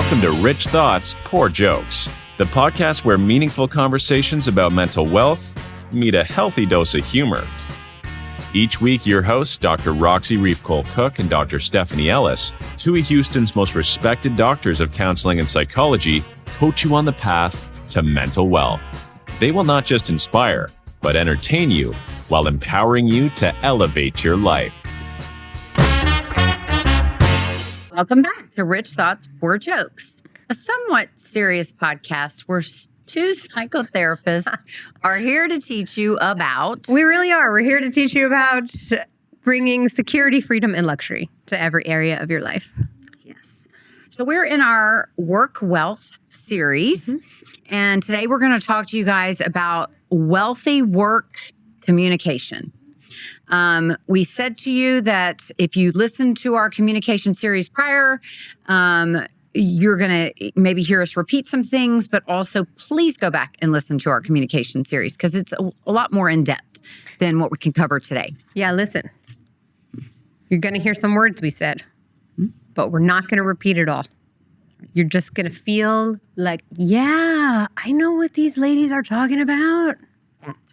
Welcome to Rich Thoughts, Poor Jokes, the podcast where meaningful conversations about mental wealth meet a healthy dose of humor. Each week, your hosts, Dr. Roxy Riefkohl-Cook and Dr. Stephanie Ellis, two of Houston's most respected doctors of counseling and psychology, coach you on the path to mental wealth. They will not just inspire, but entertain you while empowering you to elevate your life. Welcome back to Rich Thoughts, Poor Jokes, a somewhat serious podcast where two psychotherapists are here to teach you about... We really are. We're here to teach you about bringing security, freedom, and luxury to every area of your life. Yes. So we're in our Work Wealth series, and today we're going to talk to you guys about wealthy work communication. We said to you that if you listened to our communication series prior, you're going to maybe hear us repeat some things, but also please go back and listen to our communication series because it's a lot more in depth than what we can cover today. Yeah, listen. You're going to hear some words we said, but we're not going to repeat it all. You're just going to feel like, yeah, I know what these ladies are talking about.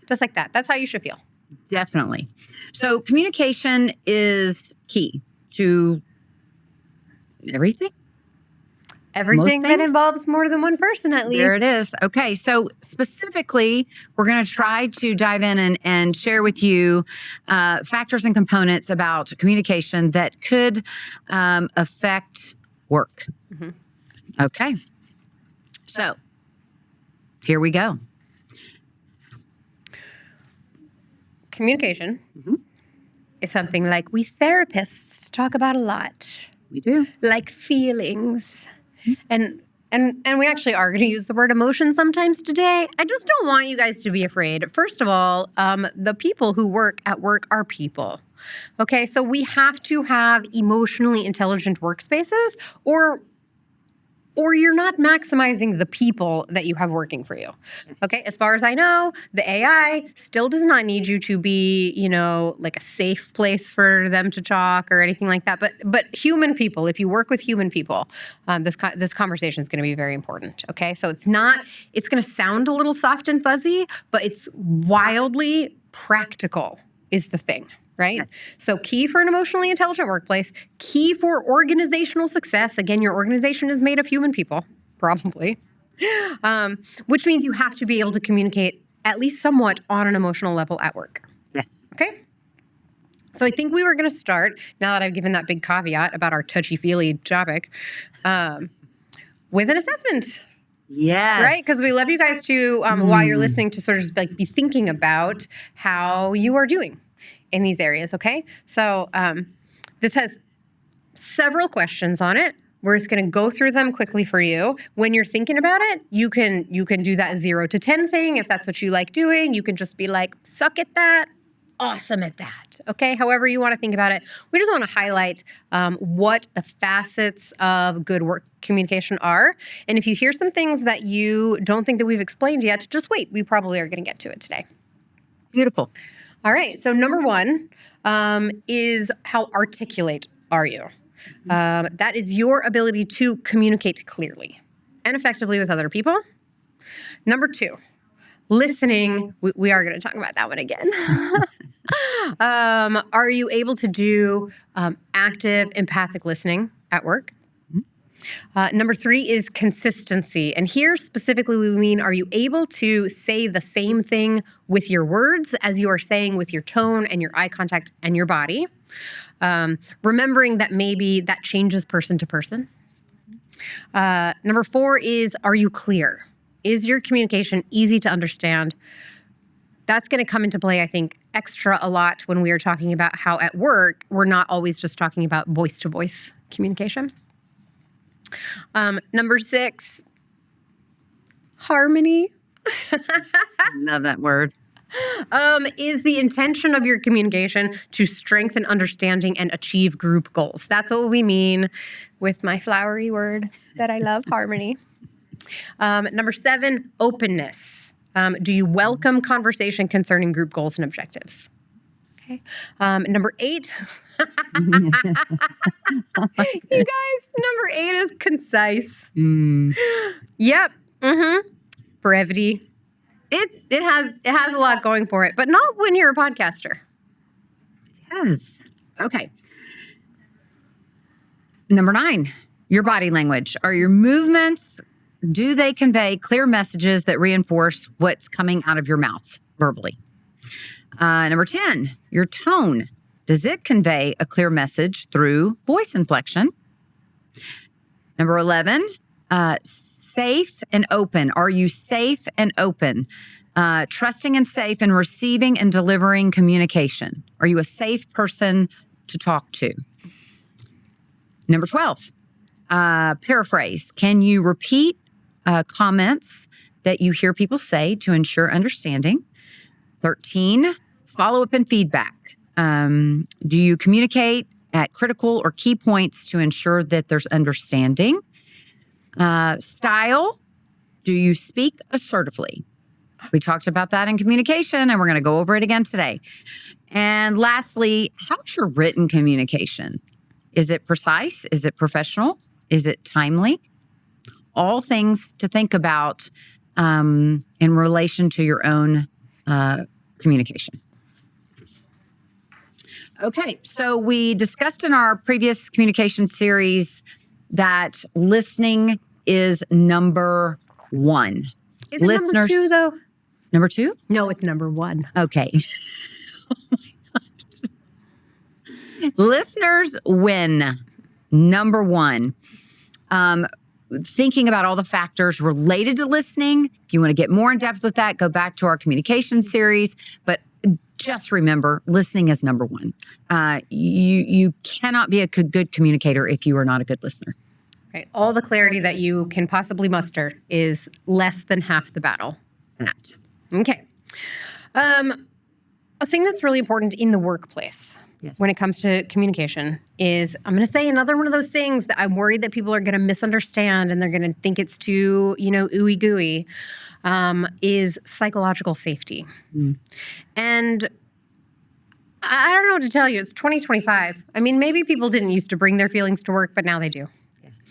Just like that. That's how you should feel. Definitely. So communication is key to everything. Everything that involves more than one person, at least. There it is. Okay. So specifically, we're going to try to dive in and share with you factors and components about communication that could affect work. Okay. So here we go. Communication is something like we therapists talk about a lot. We do. Like feelings. And we actually are going to use the word emotion sometimes today. I just don't want you guys to be afraid. First of all, the people who work at work are people. Okay, so we have to have emotionally intelligent workspaces or you're not maximizing the people that you have working for you. Okay, as far as I know, the AI still does not need you to be, like a safe place for them to talk or anything like that. But human people, if you work with human people, this conversation is going to be very important. Okay, so it's going to sound a little soft and fuzzy, but it's wildly practical is the thing. Right? Yes. So key for an emotionally intelligent workplace, key for organizational success. Again, your organization is made of human people, probably, which means you have to be able to communicate at least somewhat on an emotional level at work. Yes. Okay? So I think we were going to start, now that I've given that big caveat about our touchy-feely topic, with an assessment. Yes. Right? Because we love you guys to, while you're listening, to sort of just be thinking about how you are doing in these areas, okay? So this has several questions on it. We're just going to go through them quickly for you. When you're thinking about it, you can do that 0 to 10 thing if that's what you like doing. You can just be like, suck at that, awesome at that, okay? However you want to think about it. We just want to highlight what the facets of good work communication are. And if you hear some things that you don't think that we've explained yet, just wait. We probably are going to get to it today. Beautiful. All right. So number one is how articulate are you? That is your ability to communicate clearly and effectively with other people. Number two, listening. We are going to talk about that one again. Are you able to do active, empathic listening at work? Number three is consistency. And here specifically we mean, are you able to say the same thing with your words as you are saying with your tone and your eye contact and your body? Remembering that maybe that changes person to person. Number four is, are you clear? Is your communication easy to understand? That's going to come into play, I think, extra a lot when we are talking about how at work, we're not always just talking about voice-to-voice communication. Number six, harmony. Love that word. Is the intention of your communication to strengthen understanding and achieve group goals. That's what we mean with my flowery word that I love, harmony. Number seven, openness. Do you welcome conversation concerning group goals and objectives? Okay. Number 8. You guys, number 8 is concise. Yep. Brevity. It has a lot going for it, but not when you're a podcaster. Yes. Okay. Number 9, your body language. Are your movements, do they convey clear messages that reinforce what's coming out of your mouth verbally? Number 10, your tone. Does it convey a clear message through voice inflection? Number 11, safe and open. Are you safe and open? Trusting and safe in receiving and delivering communication. Are you a safe person to talk to? Number 12, paraphrase. Can you repeat comments that you hear people say to ensure understanding? 13, follow-up and feedback. Do you communicate at critical or key points to ensure that there's understanding? Style. Do you speak assertively? We talked about that in communication, and we're going to go over it again today. And lastly, how's your written communication? Is it precise? Is it professional? Is it timely? All things to think about in relation to your own communication. Okay, so we discussed in our previous communication series that listening is number 1. Is it number 2, though? Number 2? No, it's number 1. Okay. Oh my gosh. Listeners win. Number 1. Thinking about all the factors related to listening. If you want to get more in depth with that, go back to our communication series. But just remember, listening is number 1. You cannot be a good communicator if you are not a good listener. Right. All the clarity that you can possibly muster is less than half the battle. That. Okay. A thing that's really important in the workplace when it comes to communication is, I'm going to say another one of those things that I'm worried that people are going to misunderstand and they're going to think it's too, ooey gooey, is psychological safety. And I don't know what to tell you. It's 2025. I mean, maybe people didn't used to bring their feelings to work, but now they do. Yes.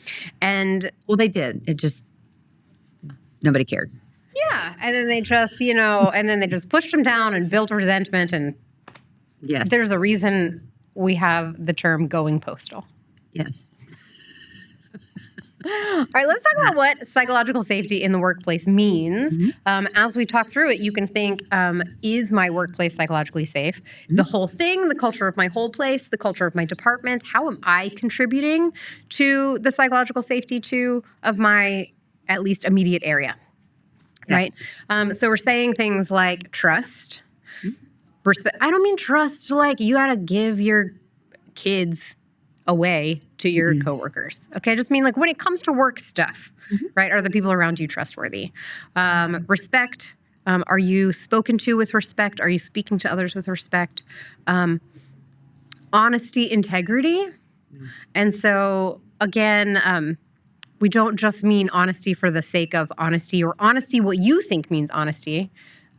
And well, they did. It just, nobody cared. Yeah. And then they just, and then they just pushed them down and built resentment. And yes, there's a reason we have the term going postal. Yes. All right, let's talk about what psychological safety in the workplace means. As we talk through it, you can think, is my workplace psychologically safe? The whole thing, the culture of my whole place, the culture of my department, how am I contributing to the psychological safety of my at least immediate area? Yes. Right? So we're saying things like trust, respect. I don't mean trust like you got to give your kids away to your coworkers. Okay. I just mean like when it comes to work stuff, right? Are the people around you trustworthy? Respect. Are you spoken to with respect? Are you speaking to others with respect? Honesty, integrity. And so again, we don't just mean honesty for the sake of honesty or honesty what you think means honesty,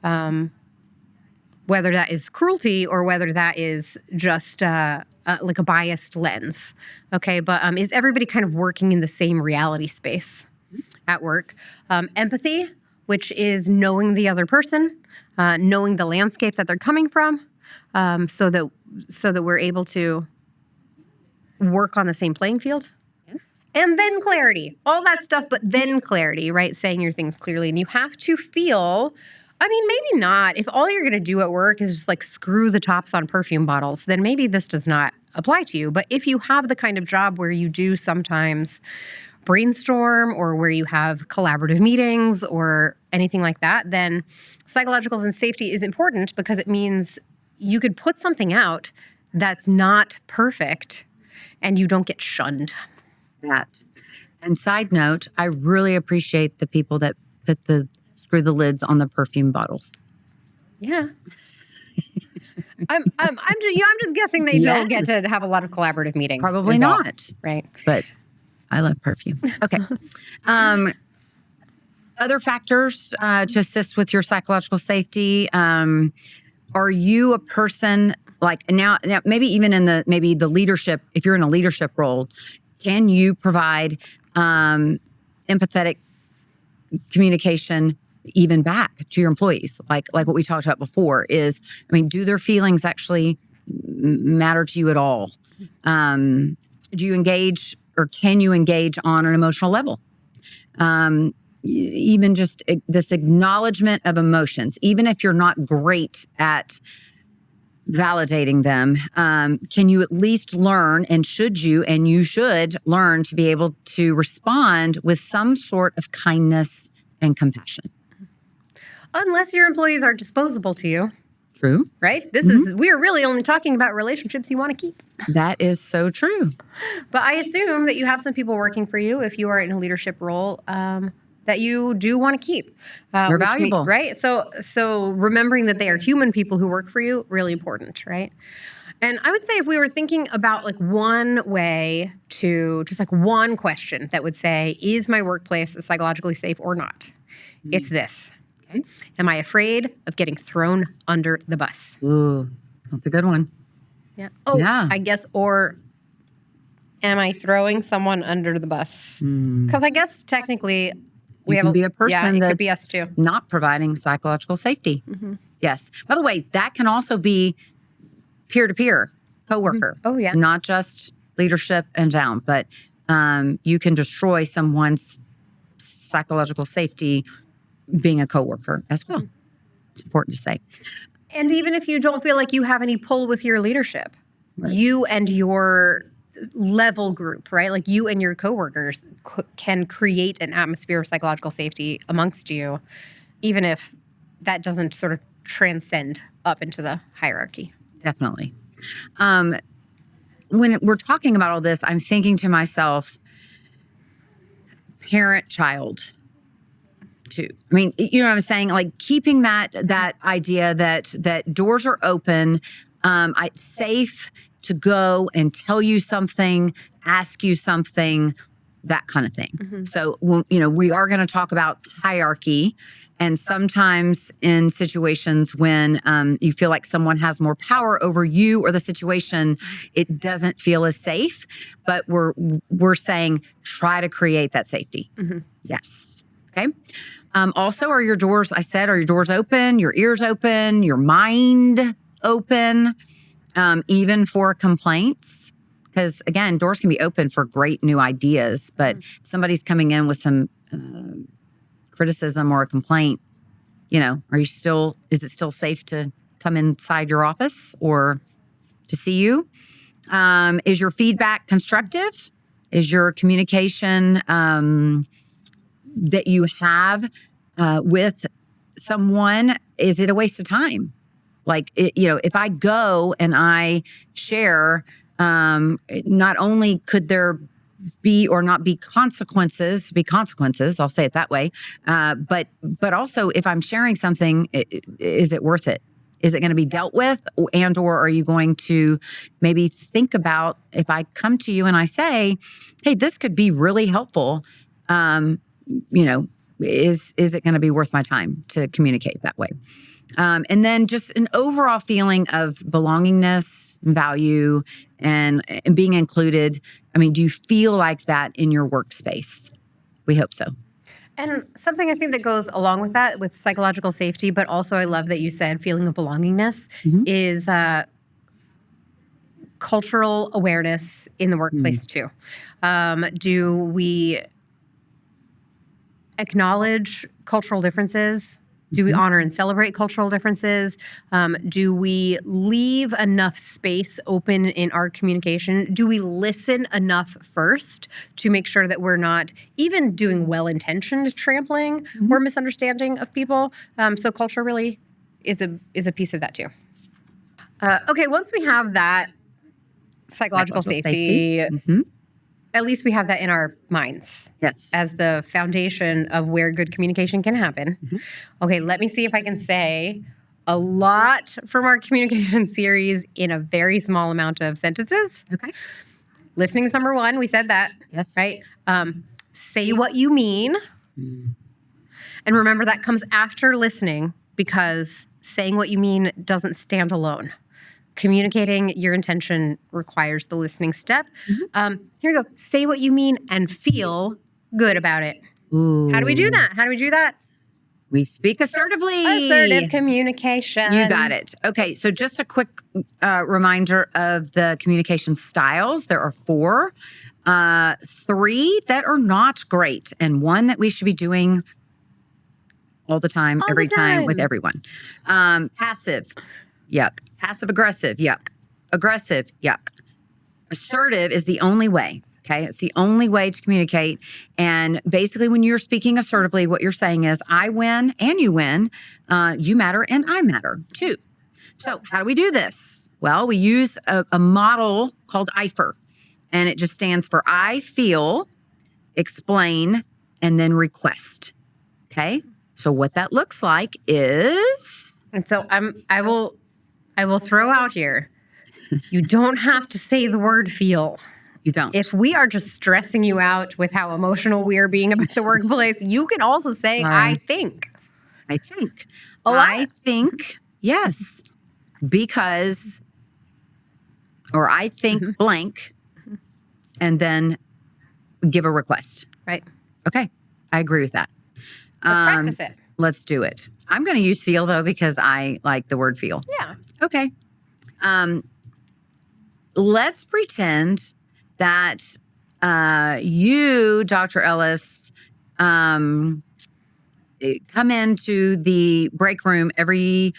whether that is cruelty or whether that is just like a biased lens, okay? But is everybody kind of working in the same reality space at work? Empathy, which is knowing the other person, knowing the landscape that they're coming from, so that we're able to work on the same playing field. Yes. And then clarity, all that stuff, but then clarity, right? Saying your things clearly. And you have to feel, I mean, maybe not. If all you're going to do at work is just like screw the tops on perfume bottles, then maybe this does not apply to you. But if you have the kind of job where you do sometimes brainstorm or where you have collaborative meetings or anything like that, then psychological and safety is important because it means you could put something out that's not perfect and you don't get shunned. That. And side note, I really appreciate the people that screw the lids on the perfume bottles. Yeah. I'm just guessing they don't get to have a lot of collaborative meetings. Probably not. Right. But I love perfume. Okay. Other factors to assist with your psychological safety. Are you a person Like now maybe even in the leadership, if you're in a leadership role, can you provide empathetic communication even back to your employees? Like what we talked about before is, do their feelings actually matter to you at all? Do you engage, or can you engage on an emotional level? Even just this acknowledgement of emotions, even if you're not great at validating them, can you at least learn, and you should learn to be able to respond with some sort of kindness and compassion. Unless your employees are disposable to you. True. Right? We're really only talking about relationships you want to keep. That is so true. But I assume that you have some people working for you, if you are in a leadership role, that you do want to keep. They're valuable. Right? So remembering that they are human people who work for you, really important, right? And I would say if we were thinking about like one way to, just like one question that would say, is my workplace psychologically safe or not? It's this. Okay. Am I afraid of getting thrown under the bus? Ooh, that's a good one. Yeah. Oh, yeah. I guess, or am I throwing someone under the bus? Because I guess technically we have be a person that's could be us too. Not providing psychological safety. Mm-hmm. Yes. By the way, that can also be peer-to-peer, coworker. Mm-hmm. Oh, yeah. Not just leadership and down, but you can destroy someone's psychological safety being a coworker as well. It's important to say. And even if you don't feel like you have any pull with your leadership, right, you and your level group, right? Like you and your coworkers can create an atmosphere of psychological safety amongst you, even if that doesn't sort of transcend up into the hierarchy. Definitely. When we're talking about all this, I'm thinking to myself, parent-child too. You know what I'm saying? Like keeping that idea that doors are open, it's safe to go and tell you something, ask you something, that kind of thing. Mm-hmm. So, we are going to talk about hierarchy. And sometimes in situations when you feel like someone has more power over you or the situation, it doesn't feel as safe. But we're saying try to create that safety. Mm-hmm. Yes. Okay. Also, are your doors open, your ears open, your mind open, even for complaints? Because again, doors can be open for great new ideas, but if somebody's coming in with some criticism or a complaint, is it still safe to come inside your office or to see you? Is your feedback constructive? Is your communication that you have with someone, is it a waste of time? Like, if I go and I share, not only could there be or not be consequences, I'll say it that way. But also if I'm sharing something, is it worth it? Is it going to be dealt with? And, or are you going to maybe think about, if I come to you and I say, hey, this could be really helpful, is it going to be worth my time to communicate that way? And then just an overall feeling of belongingness, value, and being included. Do you feel like that in your workspace? We hope so. And something I think that goes along with that, with psychological safety, but also I love that you said feeling of belongingness, is cultural awareness in the workplace too. Do we acknowledge cultural differences? Do we honor and celebrate cultural differences? Do we leave enough space open in our communication? Do we listen enough first to make sure that we're not even doing well-intentioned trampling or misunderstanding of people? So culture really is a piece of that too. Okay, once we have that psychological safety. At least we have that in our minds. Yes. As the foundation of where good communication can happen. Okay, let me see if I can say a lot from our communication series in a very small amount of sentences. Okay. Listening is number one. We said that. Yes. Right? Say what you mean. And remember, that comes after listening, because saying what you mean doesn't stand alone. communicating your intention requires the listening step. Here you go. Say what you mean and feel good about it. Ooh. How do we do that? We speak assertively. Assertive communication. You got it. Okay, so just a quick reminder of the communication styles. There are 4. 3 that are not great, and 1 that we should be doing all the time, every time with everyone. Passive, yuck. Passive aggressive, yuck. Aggressive, yuck. Assertive is the only way. Okay, it's the only way to communicate. And basically, when you're speaking assertively, what you're saying is, I win and you win. You matter and I matter too. So, how do we do this? Well, we use a model called IFER, and it just stands for I feel, explain, and then request. Okay, so what that looks like is, and so I will throw out here. You don't have to say the word feel. You don't. If we are just stressing you out with how emotional we are being about the workplace, you can also say, I think. I think. A lot. I think, yes, because, or I think blank, and then give a request. Right. Okay. I agree with that. Let's practice it. Let's do it. I'm going to use feel, though, because I like the word feel. Yeah. Okay. Let's pretend that you, Dr. Ellis, come into the break room every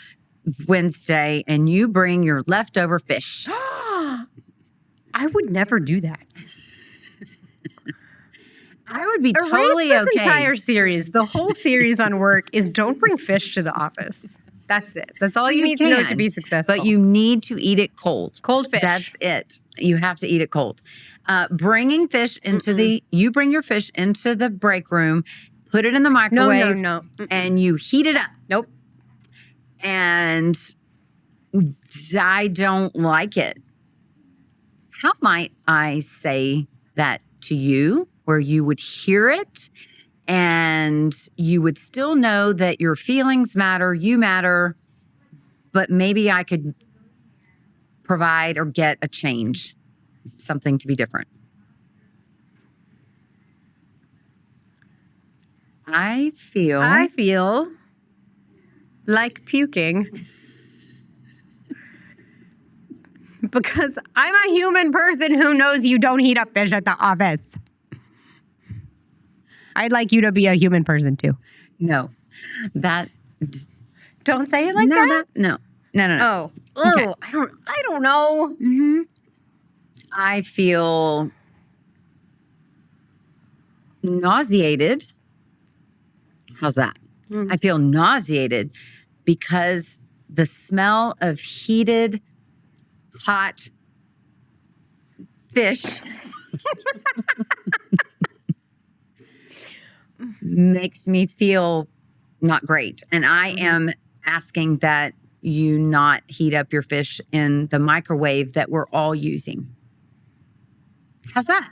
Wednesday and you bring your leftover fish. I would never do that. I would be totally this okay. entire series, the whole series on work is don't bring fish to the office. That's it. That's all you need to know to be successful. But you need to eat it cold. Cold fish. That's it. You have to eat it cold. Bringing fish into you bring your fish into the break room, put it in the microwave. No. And you heat it up. Nope. And I don't like it. How might I say that to you where you would hear it and you would still know that your feelings matter, you matter, but maybe I could provide or get a change, something to be different. I feel like puking because I'm a human person who knows you don't heat up fish at the office. I'd like you to be a human person too. No, that don't say it like that. No. Oh, okay. I don't know. Mm-hmm. I feel nauseated. How's that? I feel nauseated because the smell of heated, hot fish makes me feel not great. And I am asking that you not heat up your fish in the microwave that we're all using. How's that?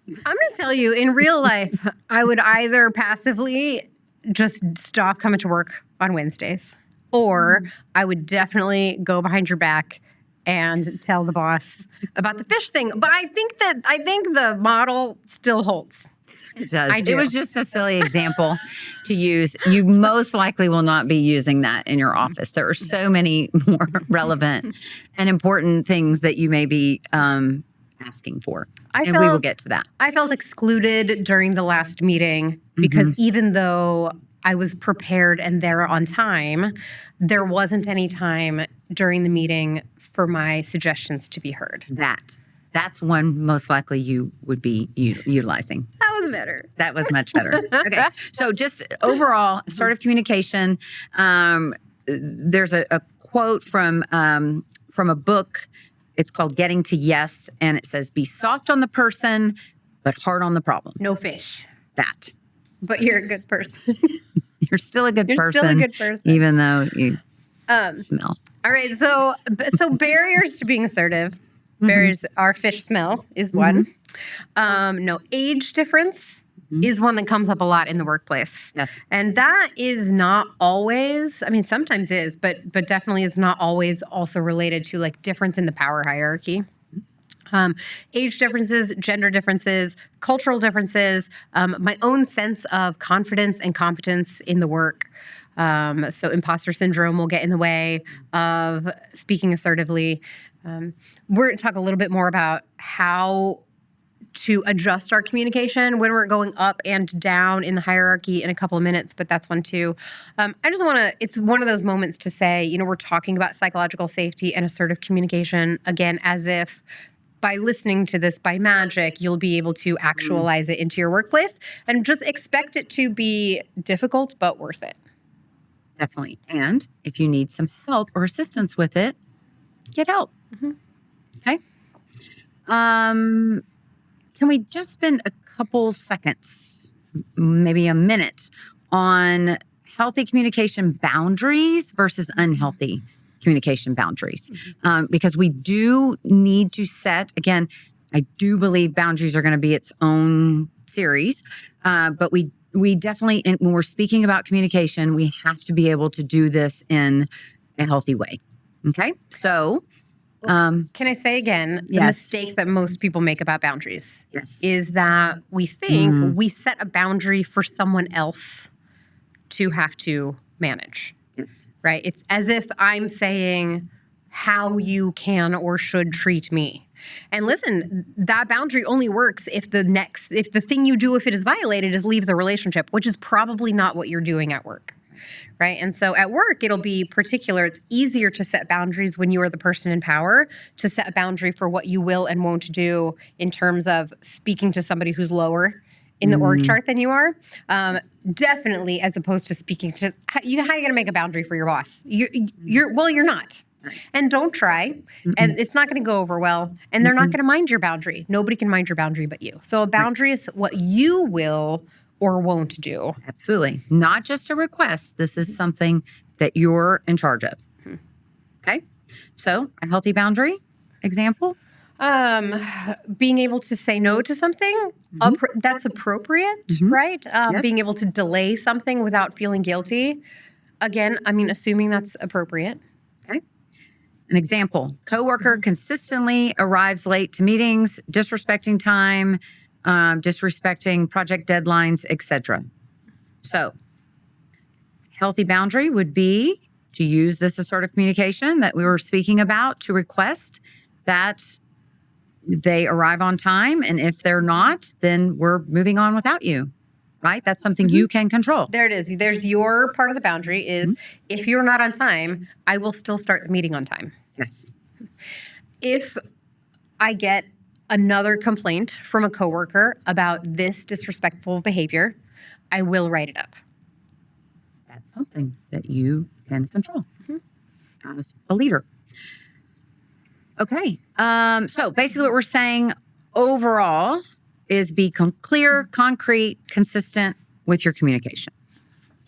I'm going to tell you, in real life, I would either passively just stop coming to work on Wednesdays, or I would definitely go behind your back and tell the boss about the fish thing. But I think the model still holds. It does. It was just a silly example to use. You most likely will not be using that in your office. There are so many more relevant and important things that you may be asking for. We will get to that. I felt excluded during the last meeting because even though I was prepared and there on time, there wasn't any time during the meeting for my suggestions to be heard. That's one most likely you would be utilizing. That was better. That was much better. Okay. So just overall, assertive communication. There's a quote from a book. It's called Getting to Yes. And it says, be soft on the person, but hard on the problem. No fish. That. But you're a good person. You're still a good person. You're still a good person. Even though you smell. All right. So barriers to being assertive. Barriers, our fish smell is one. No age difference is one that comes up a lot in the workplace. Yes. And that is not always, I mean, sometimes is, but definitely is not always also related to like difference in the power hierarchy. Age differences, gender differences, cultural differences, my own sense of confidence and competence in the work. So imposter syndrome will get in the way of speaking assertively. We're going to talk a little bit more about how to adjust our communication when we're going up and down in the hierarchy in a couple of minutes, but that's one too. I just want to, it's one of those moments to say, you know, we're talking about psychological safety and assertive communication, again, as if by listening to this by magic, you'll be able to actualize it into your workplace, and just expect it to be difficult, but worth it. Definitely. And if you need some help or assistance with it, get help. Okay. Can we just spend a couple seconds, maybe a minute, on healthy communication boundaries versus unhealthy communication boundaries? Because we do need to set, again, I do believe boundaries are going to be its own series, but we definitely, when we're speaking about communication, we have to be able to do this in a healthy way. Okay. So, can I say again, the mistake that most people make about boundaries is that we think we set a boundary for someone else to have to manage. Yes. Right? It's as if I'm saying how you can or should treat me. And listen, that boundary only works if the thing you do, if it is violated, is leave the relationship, which is probably not what you're doing at work. Right? And so at work, it'll be particular. It's easier to set boundaries when you are the person in power, to set a boundary for what you will and won't do in terms of speaking to somebody who's lower in the org chart than you are. Definitely, as opposed to speaking to, how are you going to make a boundary for your boss? You're not. And don't try. And it's not going to go over well. And they're not going to mind your boundary. Nobody can mind your boundary but you. So a boundary is what you will or won't do. Absolutely. Not just a request. This is something that you're in charge of. Okay. So a healthy boundary example. Being able to say no to something that's appropriate, right? Being able to delay something without feeling guilty. Again, I mean, assuming that's appropriate. Okay. An example, coworker consistently arrives late to meetings, disrespecting time, disrespecting project deadlines, etc. So, healthy boundary would be to use this assertive communication that we were speaking about to request that they arrive on time. And if they're not, then we're moving on without you, right? That's something you can control. There it is. There's your part of the boundary is if you're not on time, I will still start the meeting on time. Yes. If I get another complaint from a coworker about this disrespectful behavior, I will write it up. That's something that you can control as a leader. Okay. So basically what we're saying overall is be clear, concrete, consistent with your communication.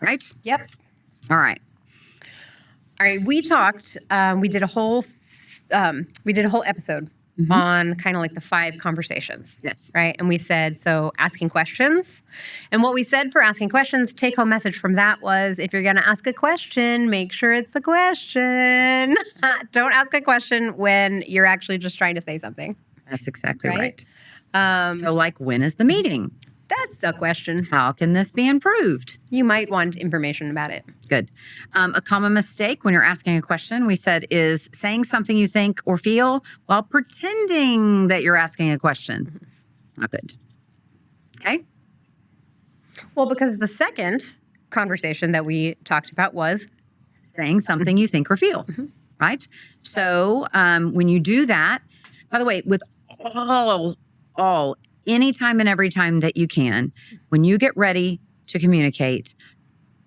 Right? Yep. All right. All right. We talked, we did a whole episode on kind of like the 5 conversations. Yes. Right. And we said, so asking questions. And what we said for asking questions, take home message from that was, if you're going to ask a question, make sure it's a question. Don't ask a question when you're actually just trying to say something. That's exactly right. So like, when is the meeting? That's a question. How can this be improved? You might want information about it. Good. A common mistake when you're asking a question, we said, is saying something you think or feel while pretending that you're asking a question. Not good. Okay? Well, because the second conversation that we talked about was saying something you think or feel, right? So when you do that, by the way, with all anytime and every time that you can, when you get ready to communicate,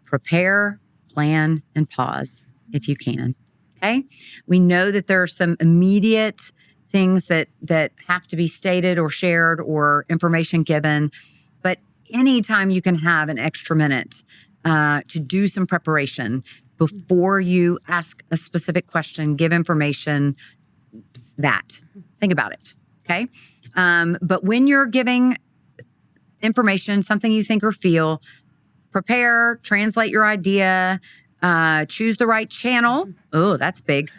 prepare, plan, and pause if you can. Okay? We know that there are some immediate things that have to be stated or shared or information given, but anytime you can have an extra minute to do some preparation before you ask a specific question, give information, think about it. Okay? But when you're giving information, something you think or feel. Prepare, translate your idea, choose the right channel. Oh, that's big.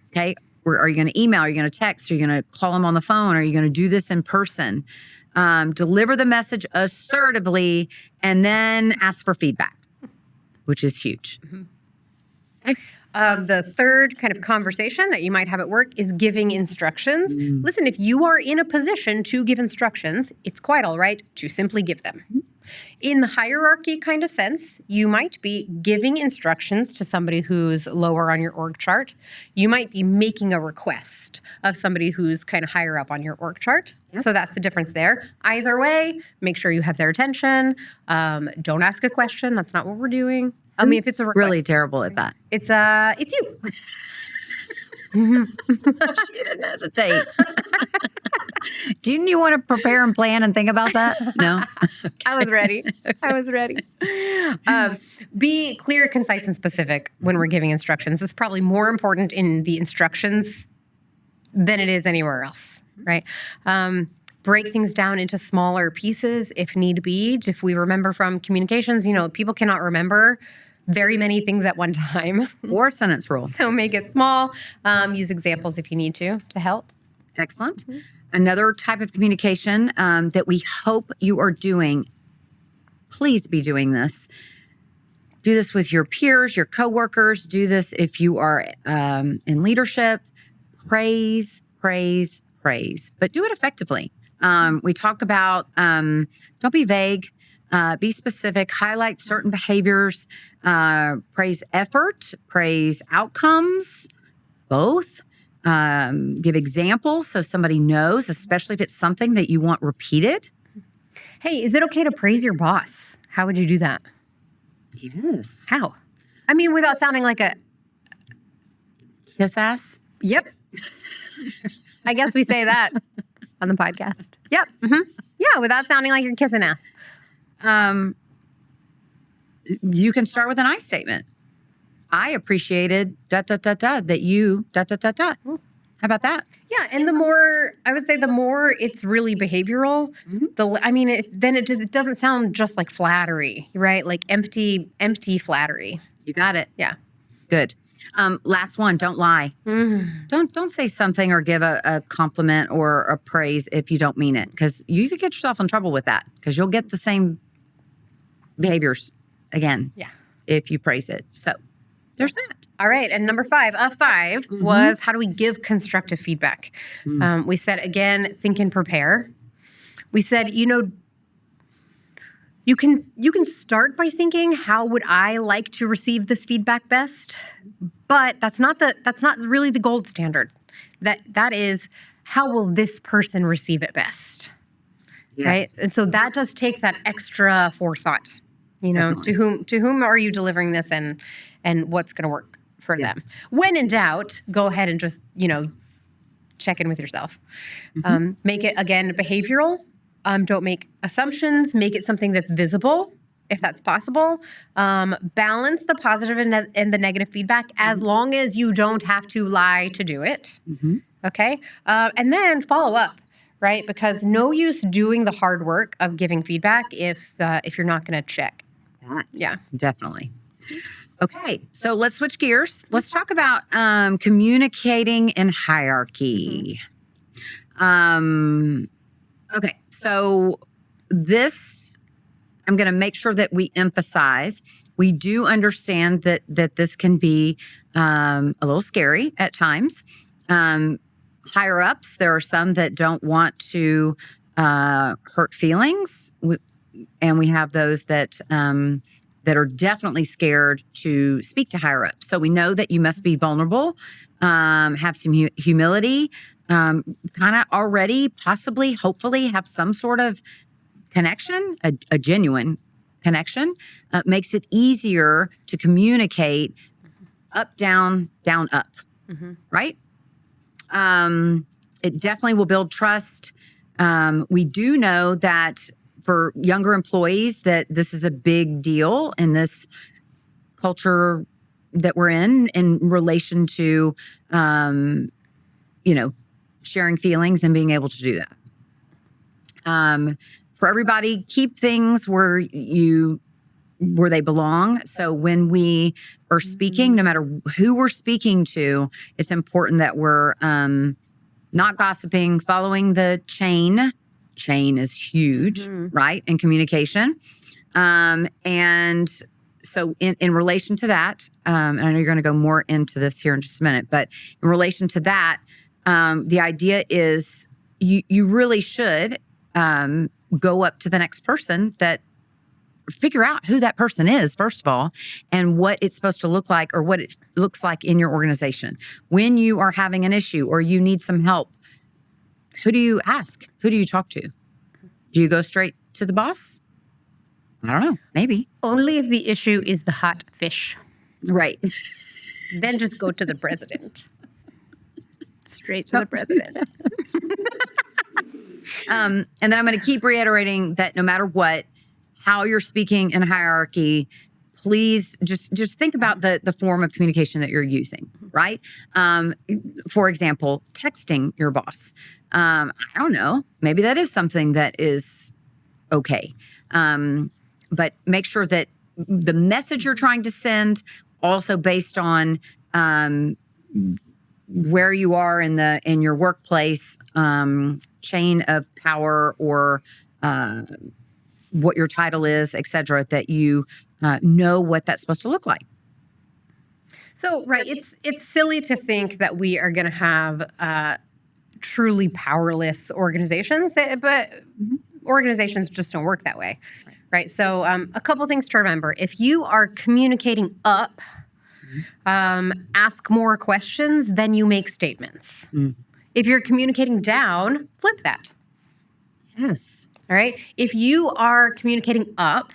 Okay. Are you going to email? Are you going to text? Are you going to call them on the phone? Are you going to do this in person? Deliver the message assertively, and then ask for feedback, which is huge. The third kind of conversation that you might have at work is giving instructions. Listen, if you are in a position to give instructions, it's quite all right to simply give them. In the hierarchy kind of sense, you might be giving instructions to somebody who's lower on your org chart. You might be making a request of somebody who's kind of higher up on your org chart. Yes. So that's the difference there. Either way, make sure you have their attention. Don't ask a question. That's not what we're doing. I mean, if it's a request, really terrible at that. It's you. She didn't hesitate. Didn't you want to prepare and plan and think about that? No? Okay. I was ready. Be clear, concise, and specific when we're giving instructions. It's probably more important in the instructions than it is anywhere else, right? Break things down into smaller pieces if need be. If we remember from communications, people cannot remember very many things at one time. Or sentence rule. So make it small. Use examples if you need to help. Excellent. Another type of communication that we hope you are doing, please be doing this. Do this with your peers, your coworkers. Do this if you are in leadership. Praise, praise, praise. But do it effectively. We talk about don't be vague. Be specific, highlight certain behaviors, praise effort, praise outcomes, both. Give examples so somebody knows, especially if it's something that you want repeated. Hey, is it okay to praise your boss? How would you do that? Yes. How? I mean, without sounding like a kiss ass? Yep. I guess we say that on the podcast. Yep. Mm-hmm. Yeah, without sounding like you're kissing ass. You can start with an I statement. I appreciated ... that you ... How about that? Yeah, and the more it's really behavioral, then it doesn't sound just like flattery, right? Like empty flattery. You got it. Yeah. Good. Last one, don't lie. Don't say something or give a compliment or a praise if you don't mean it, because you could get yourself in trouble with that, because you'll get the same behaviors again if you praise it. So there's that. All right. And number 5 of 5 was, how do we give constructive feedback? We said, again, think and prepare. We said, you can start by thinking, how would I like to receive this feedback best? But that's not really the gold standard. That is, how will this person receive it best? Yes. Right? And so that does take that extra forethought. Definitely. To whom are you delivering this, and what's going to work for them? When in doubt, go ahead and just, check in with yourself. Make it, again, behavioral. Don't make assumptions. Make it something that's visible, if that's possible. Balance the positive and the negative feedback, as long as you don't have to lie to do it. Okay? And then follow up. Right? Because no use doing the hard work of giving feedback if you're not going to check. Yeah. Definitely. Okay. So let's switch gears. Let's talk about communicating in hierarchy. Okay. So this, I'm going to make sure that we emphasize, we do understand that this can be a little scary at times. Higher ups, there are some that don't want to hurt feelings, and we have those that are definitely scared to speak to higher ups. So we know that you must be vulnerable, have some humility, kind of already, possibly, hopefully, have some sort of connection, a genuine connection. Makes it easier to communicate up, down, up, right? It definitely will build trust. We do know that for younger employees that this is a big deal in this culture that we're in relation to, sharing feelings and being able to do that. for everybody, keep things where they belong. So when we are speaking, no matter who we're speaking to, it's important that we're not gossiping, following the chain. Chain is huge, right? In communication. And so in relation to that, and I know you're going to go more into this here in just a minute, but in relation to that, the idea is you really should go up to the next person, that figure out who that person is, first of all, and what it's supposed to look like, or what it looks like in your organization. When you are having an issue or you need some help, who do you ask? Who do you talk to? Do you go straight to the boss? I don't know. Maybe. Only if the issue is the hot fish. Right. Then just go to the president. Straight to the president. And then I'm going to keep reiterating that no matter what, how you're speaking in hierarchy, please just think about the form of communication that you're using, right? For example, texting your boss. I don't know. Maybe that is something that is okay. But make sure that the message you're trying to send, also based on where you are in your workplace chain of power, or what your title is, et cetera, that you know what that's supposed to look like. So, right, it's silly to think that we are going to have truly powerless organizations, but organizations just don't work that way, right? So, a couple things to remember. If you are communicating up, ask more questions, then you make statements. If you're communicating down, flip that. Yes. All right. If you are communicating up,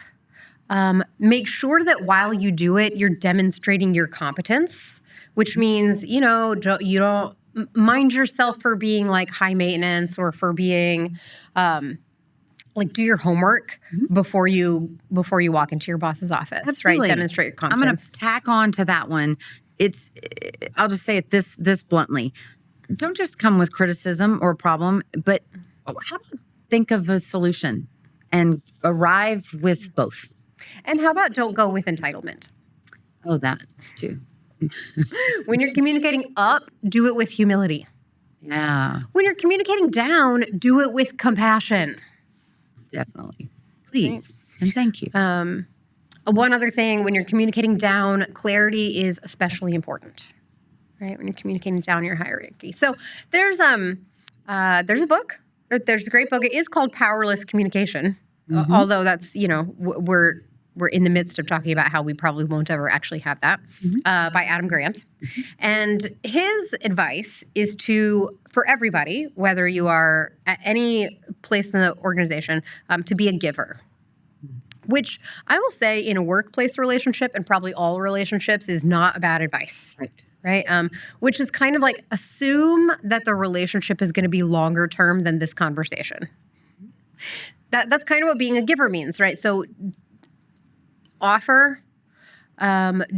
make sure that while you do it, you're demonstrating your competence, which means, you don't mind yourself for being like high maintenance, or for being like, do your homework before you walk into your boss's office. Absolutely. Right? Demonstrate your competence. I'm going to tack on to that one. I'll just say it this bluntly. Don't just come with criticism or a problem, but how about think of a solution and arrive with both. And how about don't go with entitlement? Oh, that too. When you're communicating up, do it with humility. Yeah. When you're communicating down, do it with compassion. Definitely. Please. Right. And thank you. One other thing, when you're communicating down, clarity is especially important, right? When you're communicating down your hierarchy. So there's a book. There's a great book. It is called Powerless Communication, although that's, we're in the midst of talking about how we probably won't ever actually have that, by Adam Grant. And his advice is for everybody, whether you are at any place in the organization, to be a giver. Which I will say in a workplace relationship, and probably all relationships, is not a bad advice. Right? Which is kind of like, assume that the relationship is going to be longer term than this conversation. That's kind of what being a giver means, right? So offer,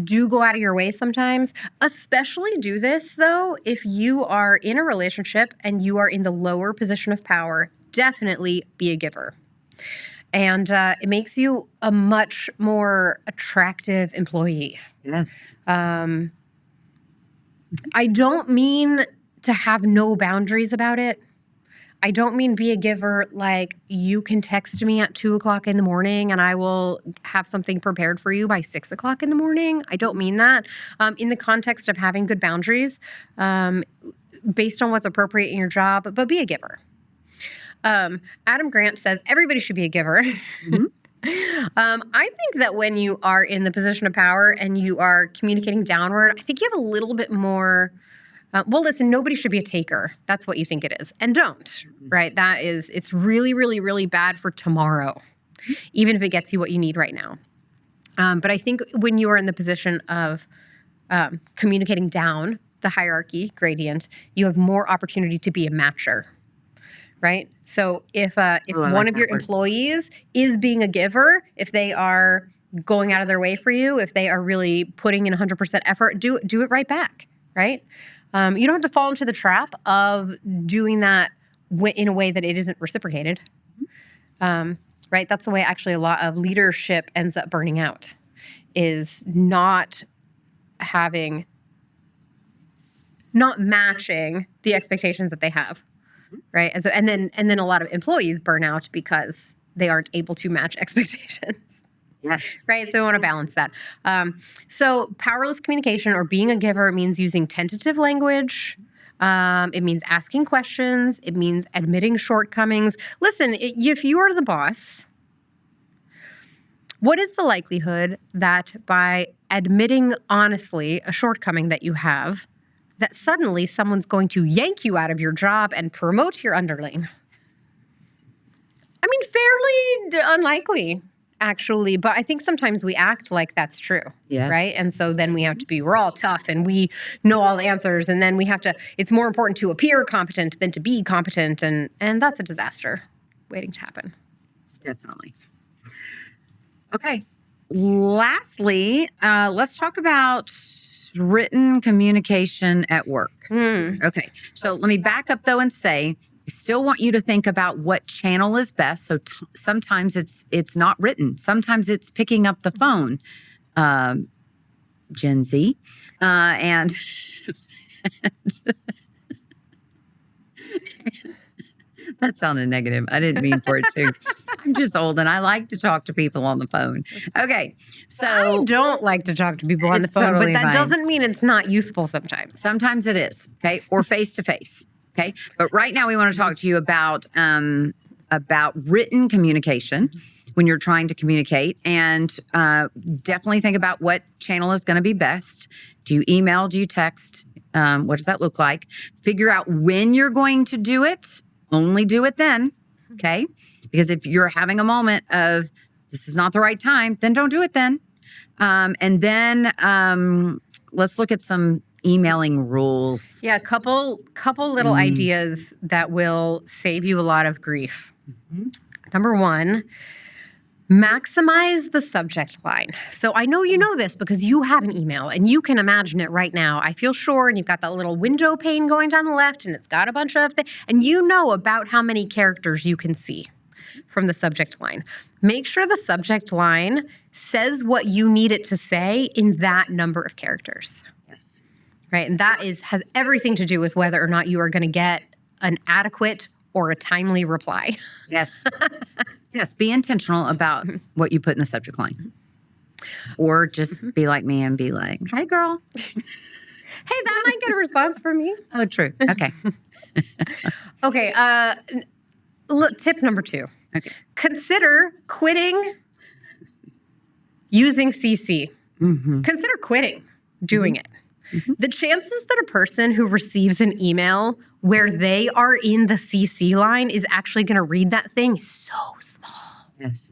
do go out of your way sometimes. Especially do this, though, if you are in a relationship and you are in the lower position of power. Definitely be a giver. And it makes you a much more attractive employee. Yes. I don't mean to have no boundaries about it. I don't mean be a giver like you can text me at 2:00 in the morning and I will have something prepared for you by 6:00 in the morning. I don't mean that. In the context of having good boundaries, based on what's appropriate in your job, but be a giver. Adam Grant says everybody should be a giver. I think that when you are in the position of power and you are communicating downward, I think you have a little bit more. Listen, nobody should be a taker. That's what you think it is. And don't, right? It's really, really, really bad for tomorrow, even if it gets you what you need right now. But I think when you are in the position of communicating down the hierarchy gradient, you have more opportunity to be a matcher. Right? So if one of your employees is being a giver, if they are going out of their way for you, if they are really putting in 100% effort, do it right back, right? You don't have to fall into the trap of doing that in a way that it isn't reciprocated. Right? That's the way actually a lot of leadership ends up burning out, is not matching the expectations that they have, right? And then a lot of employees burn out because they aren't able to match expectations. Yes. Right. So we want to balance that. So powerless communication or being a giver means using tentative language. It means asking questions. It means admitting shortcomings. Listen, if you are the boss, what is the likelihood that by admitting honestly a shortcoming that you have, that suddenly someone's going to yank you out of your job and promote your underling? I mean, fairly unlikely, actually, but I think sometimes we act like that's true, Yes. right? And so then we have to we're all tough and we know all the answers, and then it's more important to appear competent than to be competent, and that's a disaster waiting to happen. Definitely. Okay. Lastly, let's talk about written communication at work. Okay. So let me back up though and say, I still want you to think about what channel is best. So sometimes it's not written. Sometimes it's picking up the phone, Gen Z, and that sounded negative. I didn't mean for it to. I'm just old and I like to talk to people on the phone. Okay. So I don't like to talk to people on the phone, totally but that fine. doesn't mean it's not useful sometimes. Sometimes it is, okay, or face to face, okay. But right now we want to talk to you about written communication when you're trying to communicate, and definitely think about what channel is going to be best. Do you email? Do you text? What does that look like? Figure out when you're going to do it. Only do it then, okay? Because if you're having a moment of this is not the right time, then don't do it then. And then let's look at some emailing rules. Yeah, a couple little ideas that will save you a lot of grief. Number one, maximize the subject line. So I know you know this because you have an email and you can imagine it right now. I feel sure, and you've got that little window pane going down the left and it's got a bunch of things, and you know about how many characters you can see from the subject line. Make sure the subject line says what you need it to say in that number of characters. Yes. Right? And that has everything to do with whether or not you are going to get an adequate or a timely reply. Yes. Yes. Be intentional about what you put in the subject line. Or just be like me and be like, hey, girl. Hey, that might get a response from me. Oh, true. Okay. Okay. Look, tip number 2. Okay. Consider quitting using CC. Consider quitting doing it. The chances that a person who receives an email where they are in the CC line is actually going to read that thing is so small. Yes.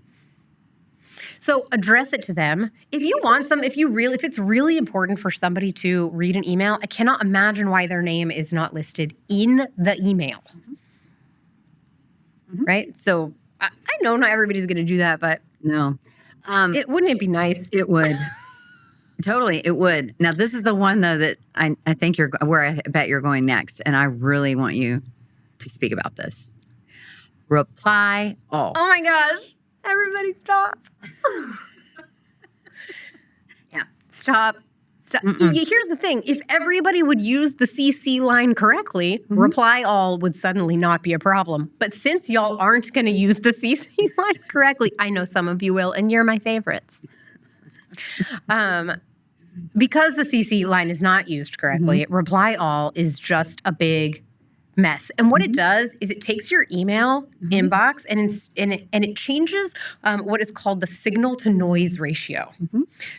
So address it to them. If it's really important for somebody to read an email, I cannot imagine why their name is not listed in the email. Right? So I know not everybody's going to do that, but No. wouldn't it be nice? It would. Totally, it would. Now, this is the one, though, that I think where I bet you're going next, and I really want you to speak about this. Reply all. Oh my gosh. Everybody stop. Yeah. Stop. Here's the thing. If everybody would use the CC line correctly, reply all would suddenly not be a problem. But since y'all aren't going to use the CC line correctly, I know some of you will, and you're my favorites. Because the CC line is not used correctly, reply all is just a big mess. And what it does is it takes your email inbox and it changes what is called the signal to noise ratio,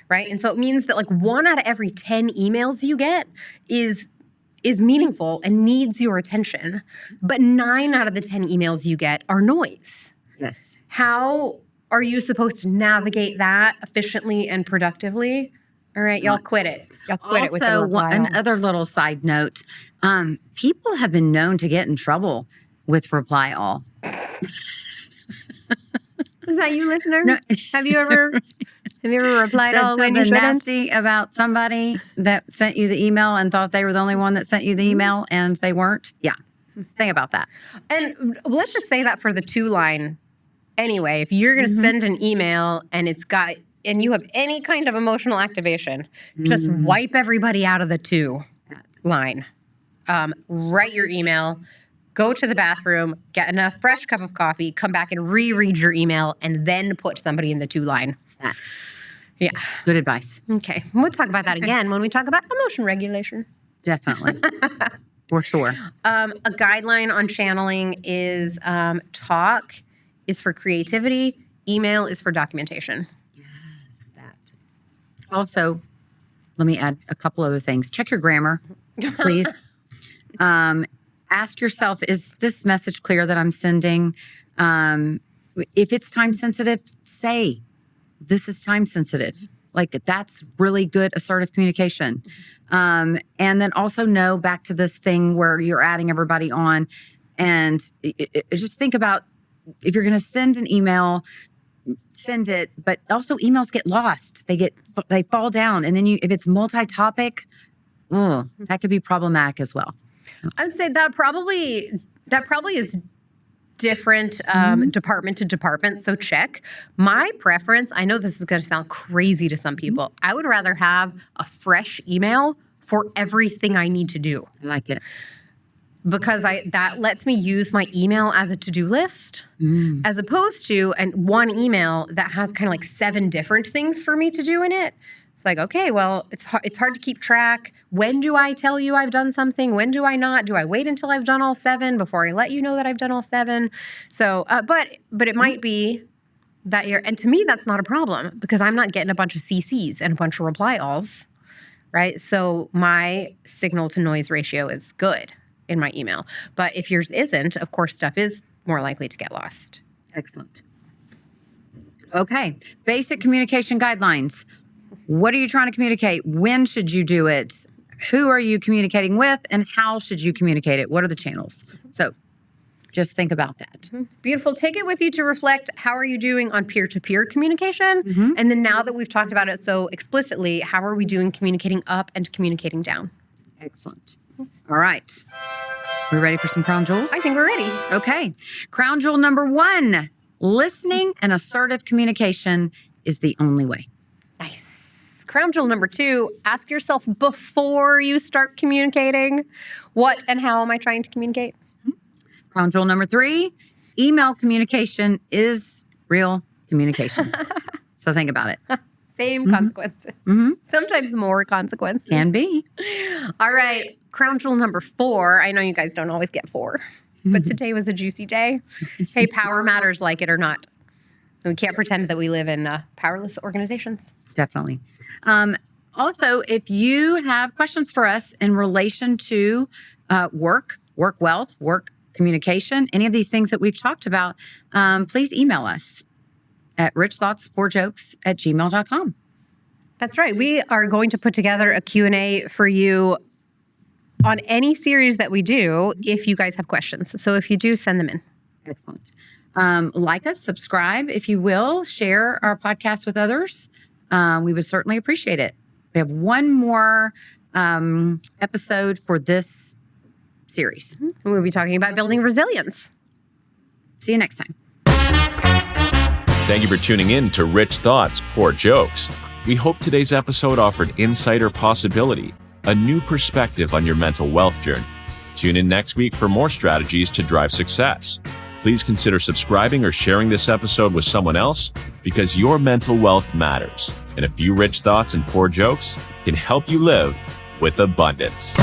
right? And so it means that like 1 out of every 10 emails you get is meaningful and needs your attention, but 9 out of the 10 emails you get are noise. Yes. How are you supposed to navigate that efficiently and productively? All right, y'all quit it. Y'all quit it with the reply all. Another little side note, people have been known to get in trouble with reply all. Is that you, listener? No. Have you ever replied Said all when you something shouldn't? nasty about somebody that sent you the email and thought they were the only one that sent you the email and they weren't? Yeah. Think about that. And let's just say that for the 2 line Anyway, if you're going to send an email and and you have any kind of emotional activation, just wipe everybody out of the to line. Write your email, go to the bathroom, get a fresh cup of coffee, come back and reread your email, and then put somebody in the to line. Yeah. Good advice. Okay. We'll talk about that again when we talk about emotion regulation. Definitely. For sure. A guideline on channeling is talk is for creativity, email is for documentation. Yes, that. Also, let me add a couple other things. Check your grammar, please. Ask yourself, is this message clear that I'm sending? If it's time sensitive, say, this is time sensitive. Like, that's really good assertive communication. And then also know, back to this thing where you're adding everybody on, and just think about, if you're going to send an email, send it, but also emails get lost. They fall down. And then if it's multi-topic, that could be problematic as well. I would say that probably is different department to department. So check. My preference, I know this is going to sound crazy to some people. I would rather have a fresh email for everything I need to do. I like it. Because that lets me use my email as a to-do list, as opposed to one email that has kind of like 7 different things for me to do in it. It's like, okay, well, it's hard to keep track. When do I tell you I've done something? When do I not? Do I wait until I've done all 7 before I let you know that I've done all 7? So, but it might be that and to me, that's not a problem, because I'm not getting a bunch of CCs and a bunch of reply alls, right? So my signal to noise ratio is good in my email. But if yours isn't, of course, stuff is more likely to get lost. Excellent. Okay. Basic communication guidelines. What are you trying to communicate? When should you do it? Who are you communicating with? And how should you communicate it? What are the channels? So just think about that. Beautiful. Take it with you to reflect. How are you doing on peer-to-peer communication? And then now that we've talked about it so explicitly, how are we doing communicating up and communicating down? Excellent. All right. We ready for some crown jewels? I think we're ready. Okay. Crown jewel number 1, listening and assertive communication is the only way. Nice. Crown jewel number 2, ask yourself before you start communicating, what and how am I trying to communicate? Crown jewel number 3, email communication is real communication. So think about it. Same consequences. Sometimes more consequences. Can be. All right. Crown jewel number 4. I know you guys don't always get 4, but today was a juicy day. Hey, power matters, like it or not. We can't pretend that we live in powerless organizations. Definitely. Also, if you have questions for us in relation to work wealth, work communication, any of these things that we've talked about, please email us at richthoughtsporjokes@gmail.com. That's right. We are going to put together a Q&A for you on any series that we do if you guys have questions. So if you do, send them in. Excellent. Like us, subscribe, if you will, share our podcast with others. We would certainly appreciate it. We have one more episode for this series. We'll be talking about building resilience. See you next time. Thank you for tuning in to Rich Thoughts, Poor Jokes. We hope today's episode offered insight or possibility, a new perspective on your mental wealth journey. Tune in next week for more strategies to drive success. Please consider subscribing or sharing this episode with someone else, because your mental wealth matters, and a few rich thoughts and poor jokes can help you live with abundance.